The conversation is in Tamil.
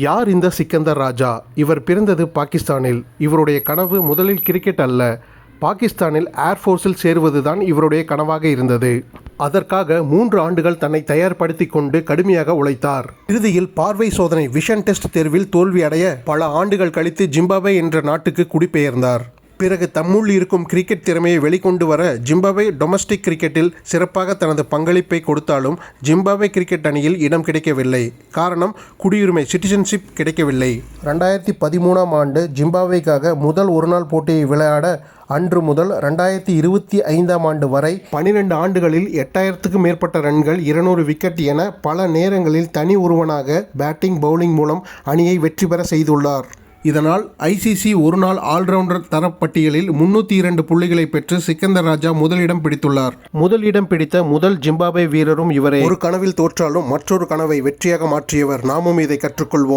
யார் இந்த சிக்கந்தர் ராஜா? இவர் பிறந்தது பாகிஸ்தானில். இவருடைய கனவு முதலில் கிரிக்கெட் அல்ல, பாகிஸ்தானில் ஏர்ஃபோர்ஸில் சேருவதுதான் இவருடைய கனவாக இருந்தது. அதற்காக 3 ஆண்டுகள் தன்னை தயார்படுத்திக் கொண்டு கடுமையாக உழைத்தார். இறுதியில் பார்வை சோதனை விஷன் டெஸ்ட் தேர்வில் தோல்வி அடைய பல ஆண்டுகள் கழித்து ஜிம்பாப்வே என்ற நாட்டுக்கு குடிபெயர்ந்தார். பிறகு தம்முள் இருக்கும் கிரிக்கெட் திறமையை வெளிக்கொண்டு வர ஜிம்பாப்வே டொமஸ்டிக் கிரிக்கெட்டில் சிறப்பாக தனது பங்களிப்பை கொடுத்தாலும் ஜிம்பாப்வே கிரிக்கெட் அணியில் இடம் கிடைக்கவில்லை. காரணம், குடியுரிமை சிட்டிசன்ஷிப் கிடைக்கவில்லை. 2013ஆம் ஆண்டு ஜிம்பாப்வேக்காக முதல் ஒருநாள் போட்டியை விளையாட அன்று முதல் 2025ஆம் ஆண்டு வரை 12 ஆண்டுகளில் 8000க்கும் மேற்பட்ட ரன்கள், 200 விக்கெட் என பல நேரங்களில் தனி ஒருவனாக பேட்டிங் பவுலிங் மூலம் அணியை வெற்றி பெற செய்துள்ளார். இதனால் ஐசிசி ஒருநாள் ஆல்ரவுண்டர் தரப்பட்டியலில் 302 புள்ளிகளை பெற்று சிக்கந்தர் ராஜா முதலிடம் பிடித்துள்ளார். முதலிடம் பிடித்த முதல் ஜிம்பாப்வே வீரரும் இவரே. ஒரு கனவில் தோற்றாலும் மற்றொரு கனவை வெற்றியாக மாற்றியவர். நாமும் இதை கற்றுக்கொள்வோம்.